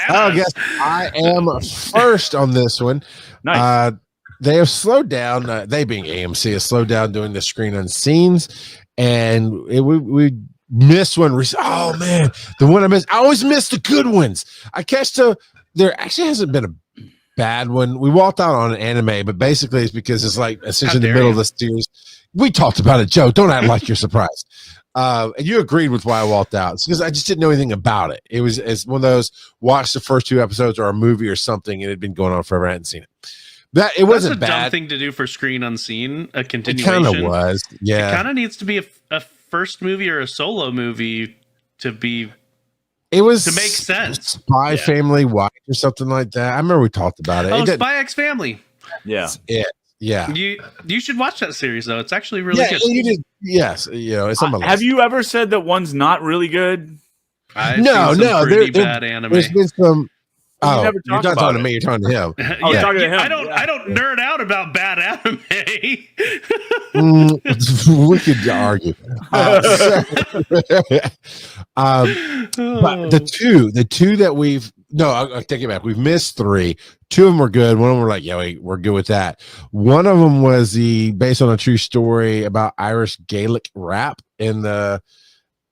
I guess I am first on this one. Nice. They have slowed down. They being AMC has slowed down doing the screen unscenes, and we missed one. Oh man, the one I missed. I always miss the good ones. I catch there actually hasn't been a bad one. We walked out on an anime, but basically it's because it's like essentially in the middle of the series. We talked about it, Joe. Don't act like you're surprised. And you agreed with why I walked out. It's because I just didn't know anything about it. It's one of those watch the first 2 episodes or a movie or something, and it had been going on forever. I hadn't seen it. It wasn't bad. That's a dumb thing to do for screen unseen. A continuation. It kind of was. Yeah. It kind of needs to be a first movie or a solo movie to be. It was to make sense. Spy Family White or something like that. I remember we talked about it. Oh, Spy X Family. Yeah. Yeah. You should watch that series though. It's actually really good. Yes. It's on my list. Have you ever said that one's not really good? No. Pretty bad anime. There's been some. Oh, you're not talking to me. You're talking to him. Talking to him. I don't nerd out about bad anime. We could argue. But the two that I'll take it back. We've missed 3. 2 of them were good. One of them were like, yeah, we're good with that. One of them was based on a true story about Irish Gaelic rap in the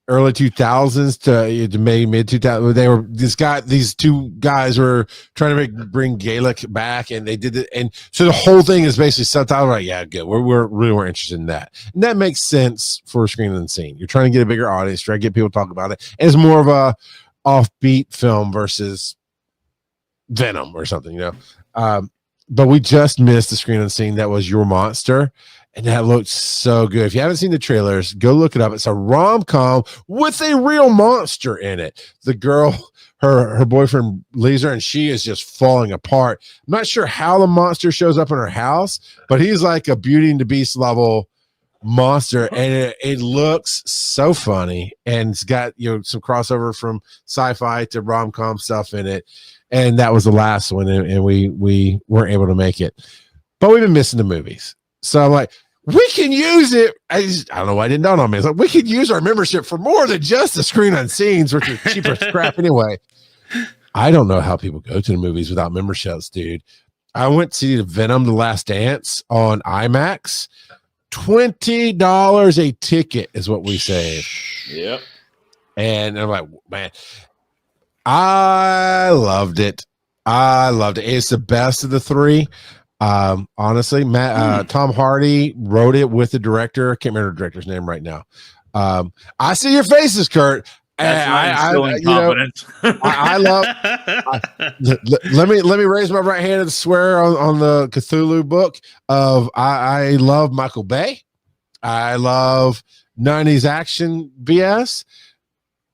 early 2000s to maybe mid 2000s. These 2 guys were trying to bring Gaelic back, and they did it. And so the whole thing is basically subtitled, right? Yeah, good. We're really more interested in that. And that makes sense for a screen unseen. You're trying to get a bigger audience, trying to get people to talk about it. And it's more of a offbeat film versus Venom or something, but we just missed the screen unseen. That was Your Monster. And that looked so good. If you haven't seen the trailers, go look it up. It's a rom-com with a real monster in it. The girl, her boyfriend leaves her, and she is just falling apart. I'm not sure how the monster shows up in her house, but he's like a Beauty and the Beast level monster, and it looks so funny. And it's got some crossover from sci-fi to rom-com stuff in it. And that was the last one, and we weren't able to make it. But we've been missing the movies. So I'm like, we can use it. I don't know why it didn't dawn on me. It's like, we could use our membership for more than just the screen unscenes, which are cheaper crap anyway. I don't know how people go to the movies without memberships, dude. I went to see the Venom: The Last Dance on IMAX. $20 a ticket is what we saved. Yep. And I'm like, man, I loved it. It's the best of the 3. Honestly, Tom Hardy wrote it with the director. I can't remember the director's name right now. I see your faces, Kurt. I love. Let me raise my right hand and swear on the Cthulhu book of I love Michael Bay. I love 90s action BS.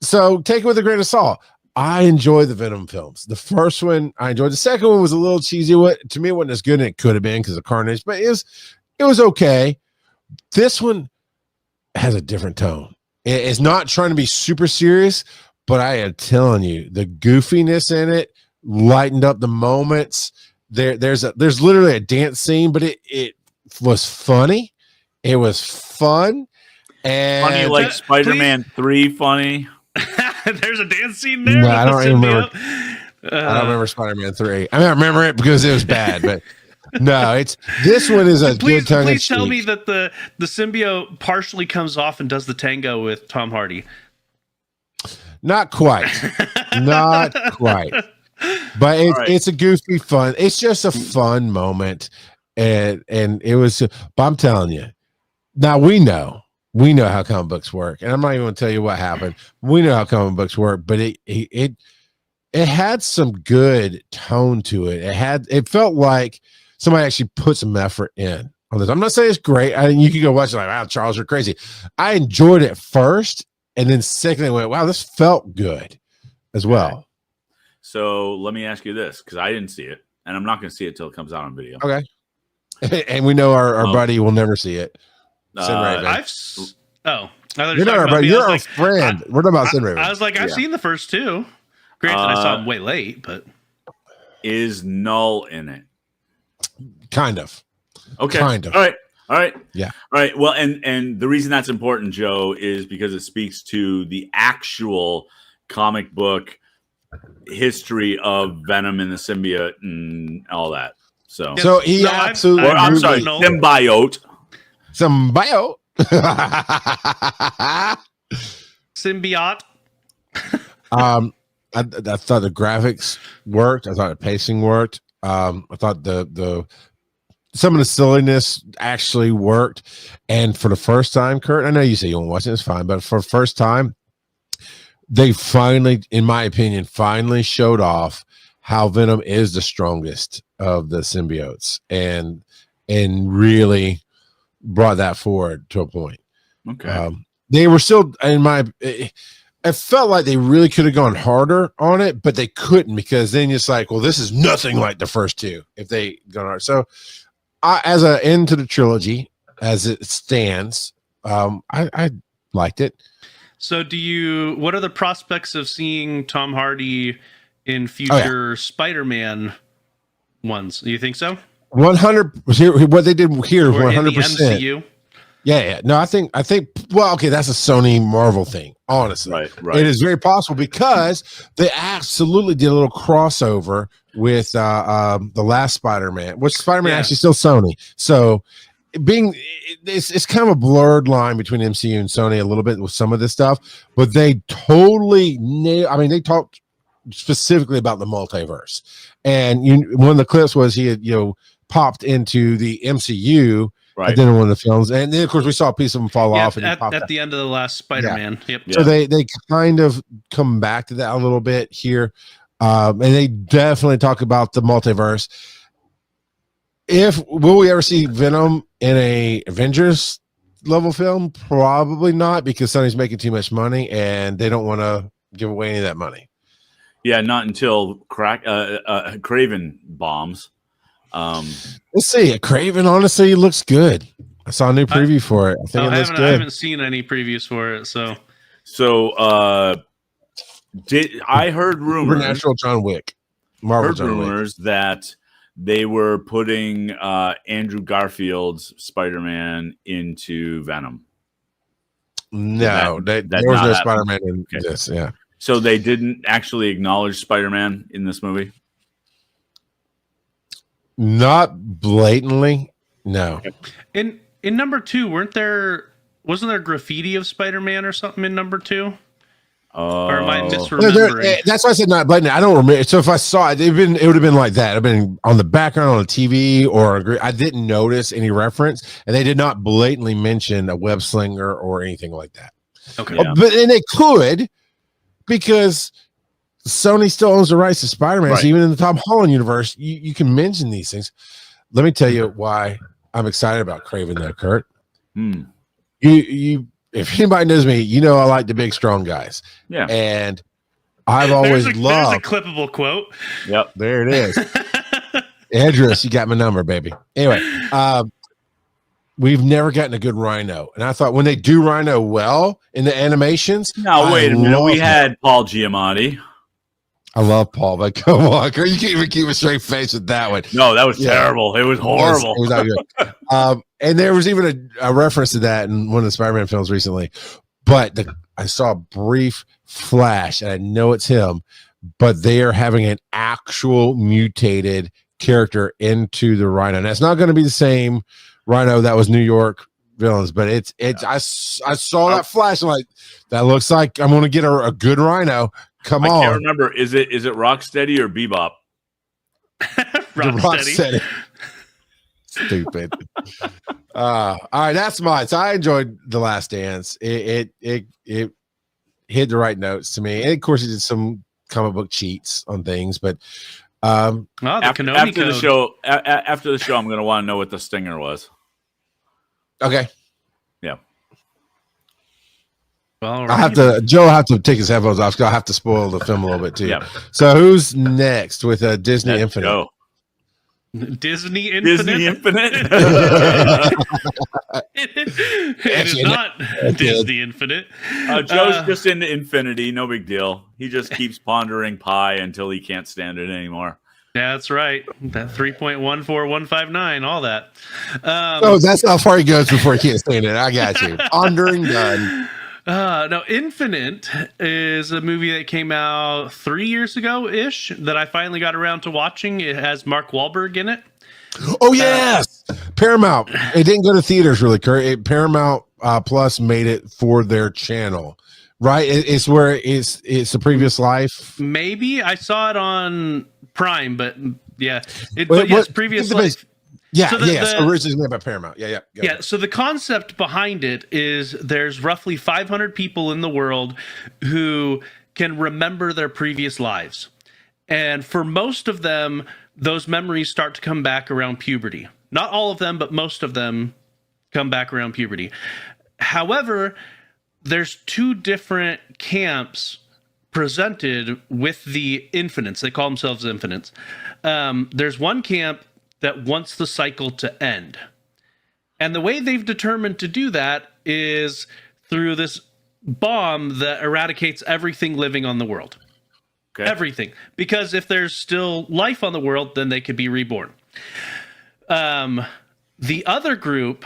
So take it with a grain of salt. I enjoy the Venom films. The first one I enjoyed. The second one was a little cheesy. To me, it wasn't as good as it could have been because of Carnage, but it was okay. This one has a different tone. It's not trying to be super serious, but I am telling you, the goofiness in it lightened up the moments. There's literally a dance scene, but it was funny. It was fun. And funny like Spider-Man 3 funny. There's a dance scene there. No, I don't even remember. I don't remember Spider-Man 3. I don't remember it because it was bad, but no, this one is a good tongue. Please tell me that the symbiote partially comes off and does the tango with Tom Hardy. Not quite. Not quite. But it's a goofy fun. It's just a fun moment. And it was, but I'm telling you, now we know how comic books work. And I'm not even going to tell you what happened. We know how comic books work, but it had some good tone to it. It felt like somebody actually put some effort in on this. I'm not saying it's great. You can go watch it like, wow, Charles, you're crazy. I enjoyed it first. And then secondly, I went, wow, this felt good as well. So let me ask you this, because I didn't see it, and I'm not going to see it till it comes out on video. Okay. And we know our buddy will never see it. You're not our buddy. You're our friend. We're talking about Sin Raven. I was like, I've seen the first 2. Granted, I saw them way late, but is Null in it? Kind of. Okay. Kind of. All right. Yeah. All right. Well, and the reason that's important, Joe, is because it speaks to the actual comic book history of Venom and the symbiote and all that. So he No, absolutely. I'm sorry, no. symbiote. Symbiote. Symbiote. I thought the graphics worked. I thought the pacing worked. I thought the some of the silliness actually worked. And for the first time, Kurt, I know you say you won't watch it, it's fine, but for the first time, they finally, in my opinion, showed off how Venom is the strongest of the symbiotes, and really brought that forward to a point. Okay. They were still, it felt like they really could have gone harder on it, but they couldn't, because then it's like, well, this is nothing like the first two if they gone hard. So as an end to the trilogy, as it stands, I liked it. So what are the prospects of seeing Tom Hardy in future Spider-Man ones? Do you think so? 100%. What they did here, 100%. MCU? Yeah. No, I think. Well, okay, that's a Sony Marvel thing. Honestly, Right. It is very possible, because they absolutely did a little crossover with the last Spider-Man, which Spider-Man actually still Sony. So it's kind of a blurred line between MCU and Sony a little bit with some of this stuff, but they totally they talked specifically about the multiverse, and one of the clips was he had popped into the MCU. Right. And then one of the films, and then of course we saw a piece of him fall off, and at the end of the last Spider-Man. Yeah. Yep. So they kind of come back to that a little bit here, and they definitely talk about the multiverse. Will we ever see Venom in a Avengers level film? Probably not, because Sony's making too much money, and they don't want to give away any of that money. Yeah, not until Craven bombs. Let's see. Craven honestly looks good. I saw a new preview for it. I think it looks good. I haven't seen any previews for it, so I heard rumors. Supernatural John Wick. Marvel John Wick. That they were putting Andrew Garfield's Spider-Man into Venom. No, there was no Spider-Man in this. Yeah. So they didn't actually acknowledge Spider-Man in this movie? Not blatantly, no. In number 2, wasn't there graffiti of Spider-Man or something in number 2? Or am I misremembering? That's why I said not blatantly. I don't remember. So if I saw it, it would have been like that. It'd been on the background on the TV, or I didn't notice any reference, and they did not blatantly mention a web slinger or anything like that. Okay, but they could, because Sony still owns the rights to Spider-Man. Right. So even in the Tom Holland universe, you can mention these things. Let me tell you why I'm excited about Craven, though, Kurt. You, if anybody knows me, I like the big, strong guys. Yeah. And I've always loved. There's a clippable quote. Yep. There it is. Address, you got my number, baby. Anyway, we've never gotten a good Rhino. And I thought when they do Rhino well in the animations. Now, wait a minute. We had Paul Giamatti. I love Paul, but come on, you can't even keep a straight face with that one. No, that was terrible. It was horrible. It was not good. And there was even a reference to that in one of the Spider-Man films recently. But I saw a brief flash, and I know it's him, but they are having an actual mutated character into the Rhino. And it's not going to be the same Rhino that was New York villains, but I saw that flash. I'm like, that looks like I'm going to get a good Rhino. Come on. I can't remember. Is it Rocksteady or Bebop? Rocksteady. Stupid. All right, that's mine. So I enjoyed The Last Dance. It hit the right notes to me. And of course, it did some comic book cheats on things, but after the show, I'm going to want to know what the stinger was. Okay. Yeah. Well, Joe will have to take his headphones off, because I'll have to spoil the film a little bit too. Yeah. So who's next with Disney Infinite? Joe. Disney Infinite. It is not Disney Infinite. Joe's just into infinity. No big deal. He just keeps pondering pi until he can't stand it anymore. Yeah, that's right. That 3.14159, all that. That's how far he goes before he can't stand it. I got you. Pondering done. No, Infinite is a movie that came out 3 years ago ish that I finally got around to watching. It has Mark Wahlberg in it. Oh yes, Paramount. It didn't go to theaters really, Kurt. Paramount Plus made it for their channel, right? It's where it's the previous life. Maybe I saw it on Prime, but yeah, But yes, previous life. Yeah, So originally made by Paramount. Yeah. So the concept behind it is there's roughly 500 people in the world who can remember their previous lives. And for most of them, those memories start to come back around puberty. Not all of them, but most of them come back around puberty. However, there's two different camps presented with the infinites. They call themselves infinites. There's one camp that wants the cycle to end. And the way they've determined to do that is through this bomb that eradicates everything living on the world. Okay. Everything. Because if there's still life on the world, then they could be reborn. The other group,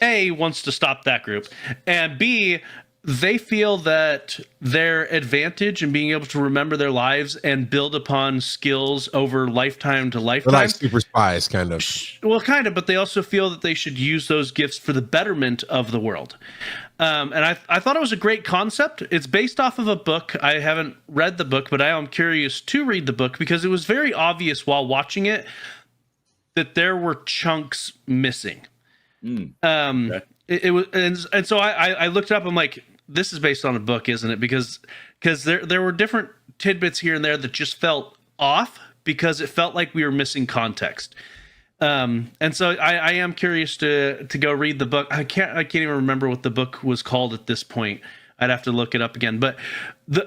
A, wants to stop that group, and B, they feel that their advantage in being able to remember their lives and build upon skills over lifetime to lifetime. They're like super spies, kind of. Well, kind of, but they also feel that they should use those gifts for the betterment of the world. And I thought it was a great concept. It's based off of a book. I haven't read the book, but I am curious to read the book because it was very obvious while watching it that there were chunks missing. Okay. It was, and so I looked it up. I'm like, this is based on a book, isn't it? Because there were different tidbits here and there that just felt off because it felt like we were missing context. And so I am curious to go read the book. I can't even remember what the book was called at this point. I'd have to look it up again. But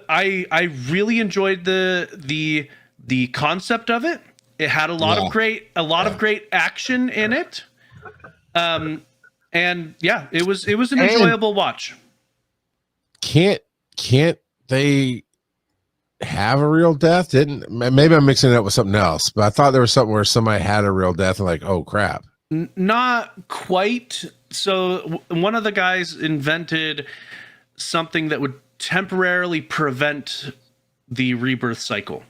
I really enjoyed the concept of it. It had a lot of great action in it. And yeah, it was an enjoyable watch. Can't they have a real death? Maybe I'm mixing it up with something else, but I thought there was something where somebody had a real death and like, oh crap. Not quite. So one of the guys invented something that would temporarily prevent the rebirth cycle.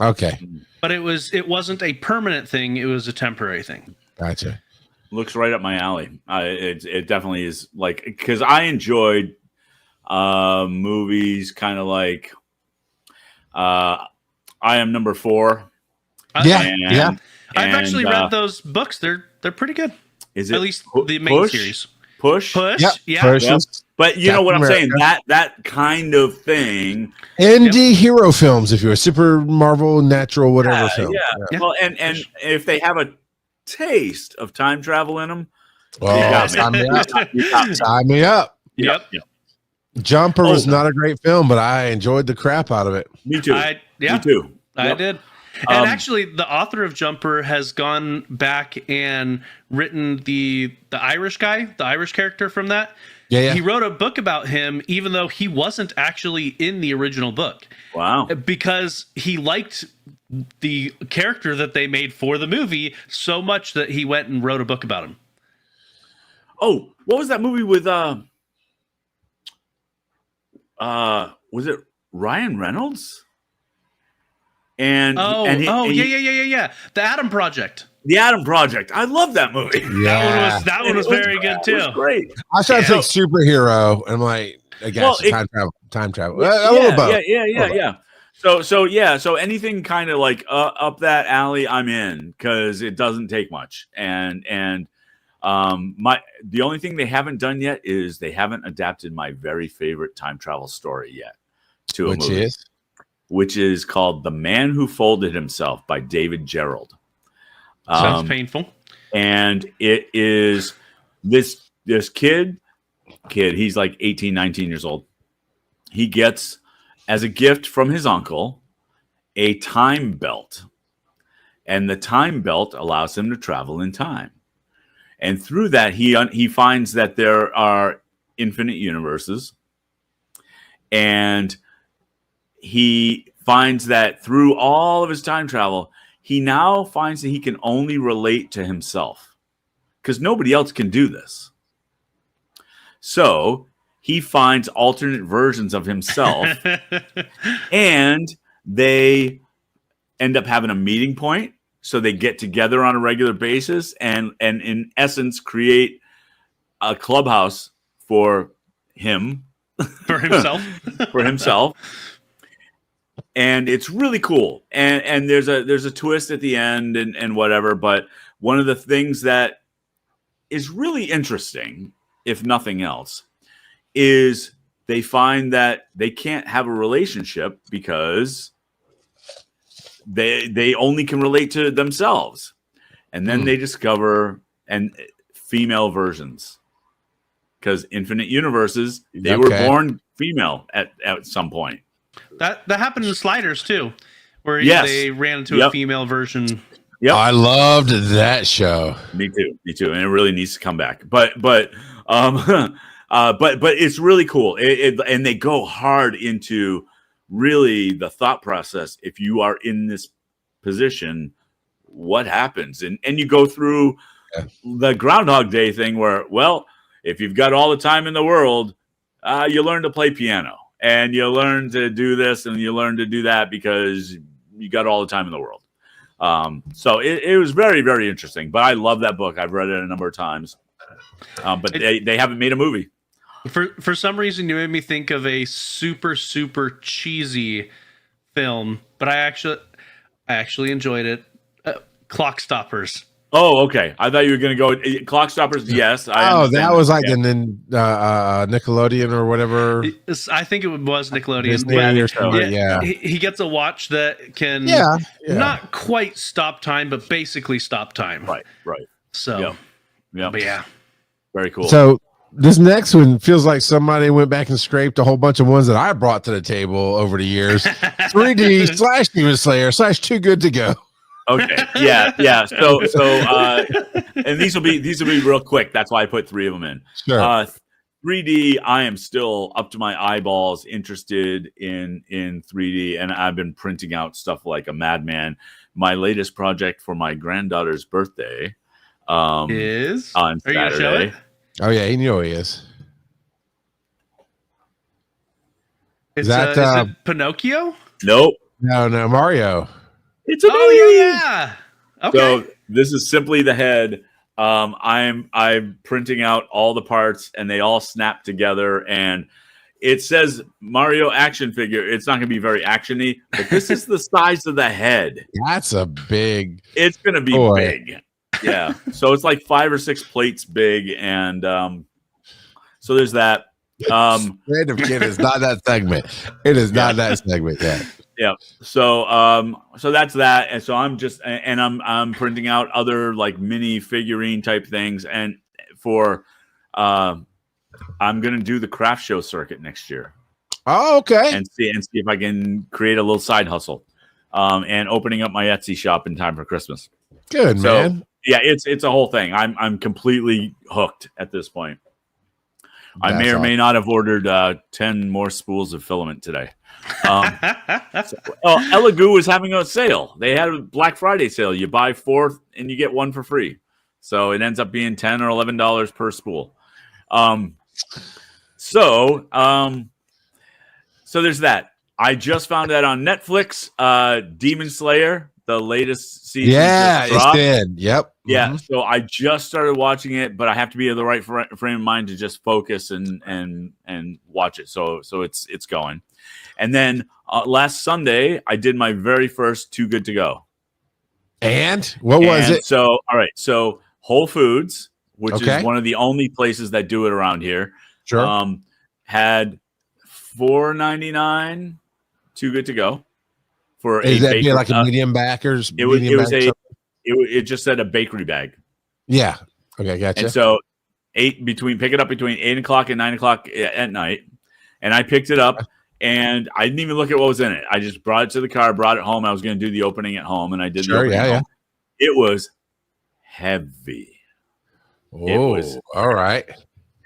Okay. But it wasn't a permanent thing, it was a temporary thing. Gotcha. Looks right up my alley. It definitely is, like, because I enjoyed movies kind of like I Am Number 4. Yeah. I've actually read those books. They're pretty good. Is it at least the main series? Push? Yep. Yeah. Pushes. But you know what I'm saying? That kind of thing. Indie hero films, if you're a super Marvel, natural, whatever film. Yeah. Well, and if they have a taste of time travel in them, sign me up. Yep. Jumper was not a great film, but I enjoyed the crap out of it. Me too. Me too. I did. And actually, the author of Jumper has gone back and written the Irish guy, the Irish character from that. Yeah. He wrote a book about him, even though he wasn't actually in the original book. Wow. Because he liked the character that they made for the movie so much that he went and wrote a book about him. Oh, what was that movie with was it Ryan Reynolds? Yeah. The Adam Project. The Adam Project. I love that movie. Yeah. That one was very good too. It was great. I was trying to think superhero, and I'm like, I guess time travel. A little both. Yeah. So anything kind of like up that alley, I'm in, because it doesn't take much. And the only thing they haven't done yet is they haven't adapted my very favorite time travel story yet to a movie. Which is called The Man Who Folded Himself by David Gerald. Sounds painful. And it is this kid, he's like 18, 19 years old. He gets, as a gift from his uncle, a time belt. And the time belt allows him to travel in time. And through that, he finds that there are infinite universes. And he finds that through all of his time travel, he now finds that he can only relate to himself because nobody else can do this. So he finds alternate versions of himself, and they end up having a meeting point. So they get together on a regular basis and in essence create a clubhouse for him. For himself. For himself. And it's really cool. And there's a twist at the end and whatever. But one of the things that is really interesting, if nothing else, is they find that they can't have a relationship because they only can relate to themselves. And then they discover female versions. Because infinite universes, they were born female at some point. That happened in Sliders too, where they ran into a female version. Yep. I loved that show. Me too. And it really needs to come back. But it's really cool. And they go hard into really the thought process. If you are in this position, what happens? And you go through the Groundhog Day thing where, well, if you've got all the time in the world, you learn to play piano and you learn to do this and you learn to do that because you got all the time in the world. So it was very, very interesting. But I love that book. I've read it a number of times. But they haven't made a movie. For some reason, you made me think of a super, super cheesy film, but I actually enjoyed it. Clock Stoppers. Oh, okay. I thought you were going to go Clock Stoppers. Yes. That was like in Nickelodeon or whatever. I think it was Nickelodeon. Disney or something. Yeah. He gets a watch that can not quite stop time, but basically stop time. Right. So, but yeah. Very cool. So this next one feels like somebody went back and scraped a whole bunch of ones that I brought to the table over the years. 3D / Demon Slayer / Too Good to Go. Okay. Yeah. So, and these will be real quick. That's why I put 3 of them in. Sure. 3D. I am still up to my eyeballs interested in 3D, and I've been printing out stuff like a madman. My latest project for my granddaughter's birthday is on Saturday. Are you gonna show it? Oh yeah, you know he is. Is it Pinocchio? Nope. No, Mario. It's a yeah. Okay. So this is simply the head. I'm printing out all the parts, and they all snap together. And it says Mario action figure. It's not going to be very actiony, but this is the size of the head. That's a big. It's going to be big. Yeah. So it's like 5 or 6 plates big, and so there's that. Random Kid is not that segment. It is not that segment. Yeah. Yeah. So that's that. And so I'm printing out other like mini figurine type things. And for I'm gonna do the craft show circuit next year. Oh, okay. And see if I can create a little side hustle. And opening up my Etsy shop in time for Christmas. Good, man. Yeah, it's a whole thing. I'm completely hooked at this point. I may or may not have ordered 10 more spools of filament today. Elegoo was having a sale. They had a Black Friday sale. You buy 4 and you get 1 for free. So it ends up being $10 or $11 per spool. So there's that. I just found that on Netflix. Demon Slayer, the latest season. Yeah, it did. Yep. Yeah. So I just started watching it, but I have to be in the right frame of mind to just focus and watch it. So it's going. And then last Sunday, I did my very first Too Good to Go. And what was it? So, all right. So Whole Foods, which is one of the only places that do it around here, had $4.99 Too Good to Go for is a that bakery, like a medium backers? It just said a bakery bag. Yeah. Okay, gotcha. And so pick it up between 8 o'clock and 9 o'clock at night. And I picked it up and I didn't even look at what was in it. I just brought it to the car, brought it home. I was going to do the opening at home, and I did the opening at home. It was heavy. Oh, all right.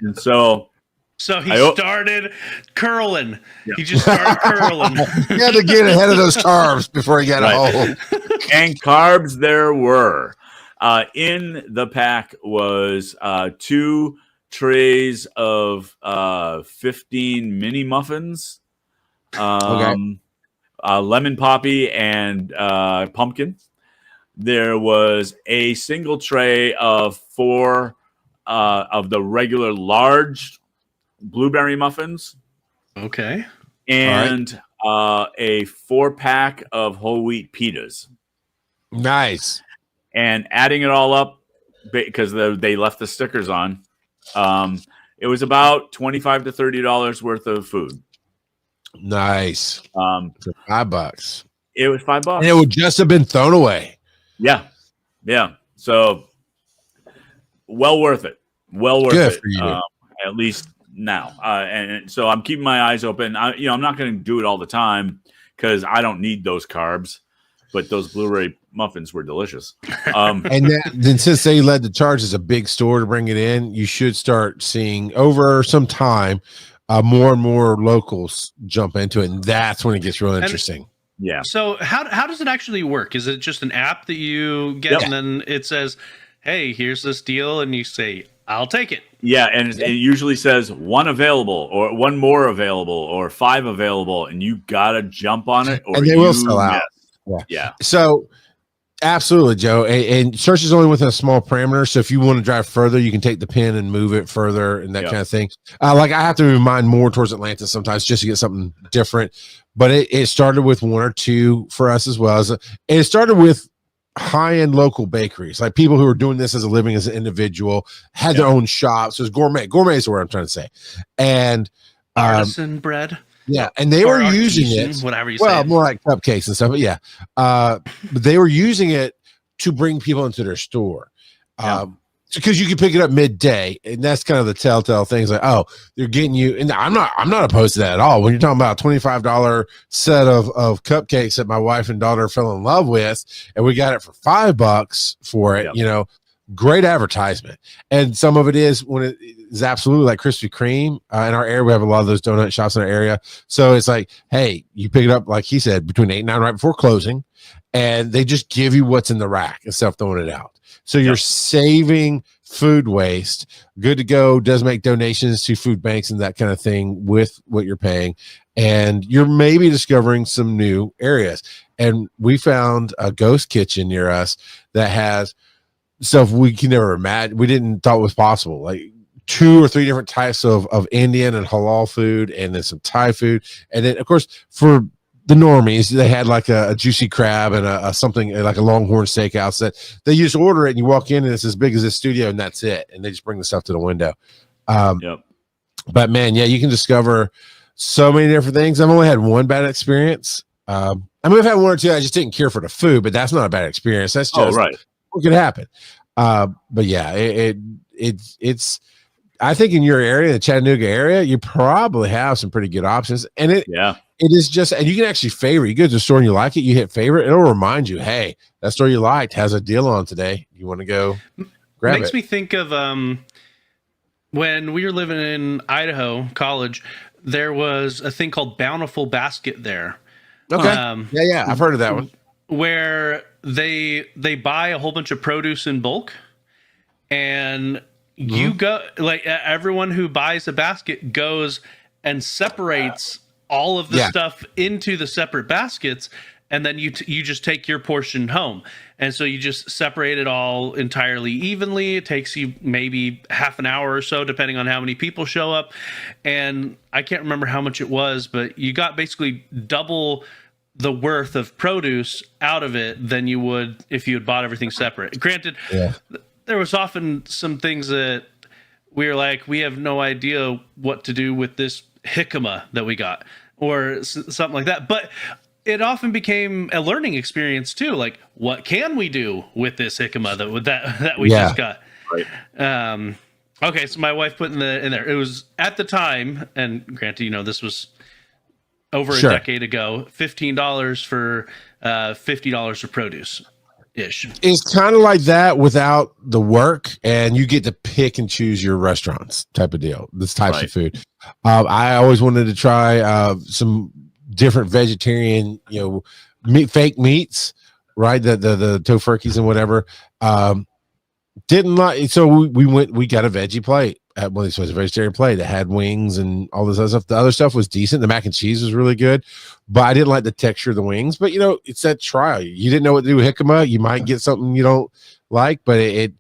And so he started curling. Yeah. He just started curling. He had to get ahead of those carbs before he got home. And carbs there were. In the pack was 2 trays of 15 mini muffins, lemon poppy, and pumpkin. There was a single tray of 4 of the regular large blueberry muffins. Okay. And a 4-pack of whole wheat pitas. Nice. And adding it all up, because they left the stickers on, it was about $25 to $30 worth of food. Nice. For $5. It was $5. And it would just have been thrown away. Yeah. So well worth it. Well worth Good it. for you. At least now. And so I'm keeping my eyes open. I'm not going to do it all the time because I don't need those carbs. But those blueberry muffins were delicious. And then since they led the charge as a big store to bring it in, you should start seeing over some time more and more locals jump into it. And that's when it gets real interesting. Yeah. So how does it actually work? Is it just an app that you get and then it says, hey, here's this deal, and you say, I'll take it? Yeah, and it usually says 1 available or 1 more available or 5 available, and you got to jump on it or and they will sell out. Yeah. So absolutely, Joe. And search is only within a small parameter. So if you want to drive further, you can take the pin and move it further and that kind of thing. Like I have to move mine more towards Atlanta sometimes just to get something different. But it started with 1 or 2 for us as well. It started with high-end local bakeries, like people who are doing this as a living as an individual, had their own shops. So it was gourmet. Gourmet is what I'm trying to say. And artisan bread. Yeah, and they were using it, whatever you well, say. more like cupcakes and stuff. But yeah, but they were using it to bring people into their store, because you can pick it up midday, and that's kind of the telltale things. Like, oh, they're getting you. And I'm not opposed to that at all. When you're talking about a $25 set of cupcakes that my wife and daughter fell in love with, and we got it for $5 for it, great advertisement. And some of it is when it is absolutely like Krispy Kreme. In our area, we have a lot of those donut shops in our area. So it's like, hey, you pick it up, like he said, between 8 and 9 right before closing, and they just give you what's in the rack instead of throwing it out. So you're saving food waste. Good to Go does make donations to food banks and that kind of thing with what you're paying. And you're maybe discovering some new areas. And we found a ghost kitchen near us that has stuff we can never imagine. We didn't thought was possible. Like 2 or 3 different types of Indian and halal food, and then some Thai food. And then, of course, for the normies, they had like a juicy crab and a something like a Longhorn Steakhouse that they just order it, and you walk in and it's as big as this studio, and that's it. And they just bring the stuff to the window. But man, yeah, you can discover so many different things. I've only had 1 bad experience. I mean, I've had 1 or 2. I just didn't care for the food, but that's not a bad experience. That's just what could happen. But yeah, it's. I think in your area, the Chattanooga area, you probably have some pretty good options, and it is just, and you can actually favorite. You go to the store and you like it, you hit favorite, it'll remind you, hey, that store you liked has a deal on today. You want to go grab it. Makes me think of when we were living in Idaho college, there was a thing called Bountiful Basket there. Okay. Yeah, I've heard of that one. Where they buy a whole bunch of produce in bulk, and you go, like, everyone who buys a basket goes and separates all of the stuff into the separate baskets, and then you just take your portion home. And so you just separate it all entirely evenly. It takes you maybe half an hour or so, depending on how many people show up. And I can't remember how much it was, but you got basically double the worth of produce out of it than you would if you had bought everything separate. Granted, there was often some things that we were like, we have no idea what to do with this jicama that we got, or something like that. But it often became a learning experience too. Like, what can we do with this jicama that we just got? Right. Okay, so my wife put in there. It was at the time, and granted, this was over a decade ago, $15 for $50 for produce ish. It's kind of like that without the work, and you get to pick and choose your restaurants type of deal. This types of food. I always wanted to try some different vegetarian, fake meats, right? The tofurkeys and whatever. Didn't like, so we got a veggie plate. at one of these places, a vegetarian plate that had wings and all this other stuff. The other stuff was decent. The mac and cheese was really good, but I didn't like the texture of the wings. But it's that trial. You didn't know what to do with jicama. You might get something you don't like, but it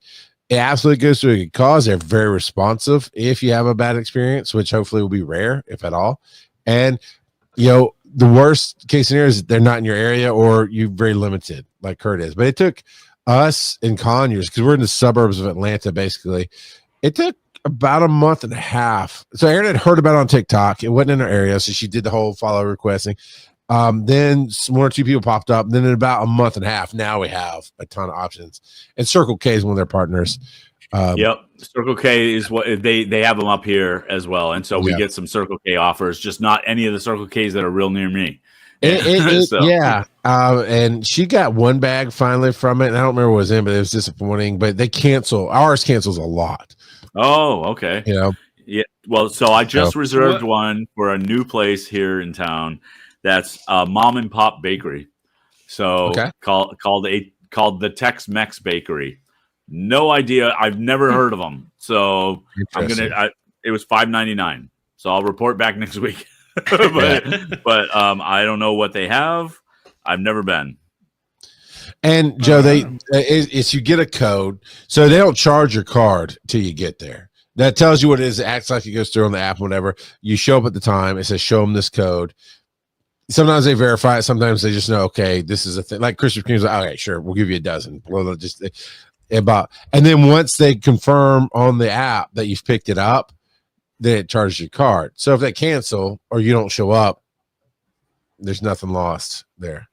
absolutely goes to a good cause. They're very responsive if you have a bad experience, which hopefully will be rare, if at all. And the worst case scenario is they're not in your area or you're very limited, like Kurt is. But it took us in Conyers, because we're in the suburbs of Atlanta, basically. It took about a month and a half. So Erin had heard about it on TikTok. It wasn't in her area, so she did the whole follow requesting. Then one or two people popped up. Then in about a month and a half, now we have a ton of options. And Circle K is one of their partners. Yep, Circle K is what they have them up here as well, and so we get some Circle K offers. Just not any of the Circle Ks that are real near me. Yeah. And she got one bag finally from it. And I don't remember what was in, but it was disappointing. But they cancel. Ours cancels a lot. Oh, okay. Yeah. Well, so I just reserved one for a new place here in town. That's a mom and pop bakery. So called the Tex-Mex Bakery. No idea. I've never heard of them. So it was $5.99. So I'll report back next week. but I don't know what they have. I've never been. And Joe, you get a code, so they don't charge your card till you get there. That tells you what it is. It acts like it goes through on the app, whatever. You show up at the time. It says, show them this code. Sometimes they verify it. Sometimes they just know, okay, this is a thing. Like Krispy Kreme's like, okay, sure, we'll give you a dozen. And then once they confirm on the app that you've picked it up, then it charges your card. So if they cancel or you don't show up, there's nothing lost there.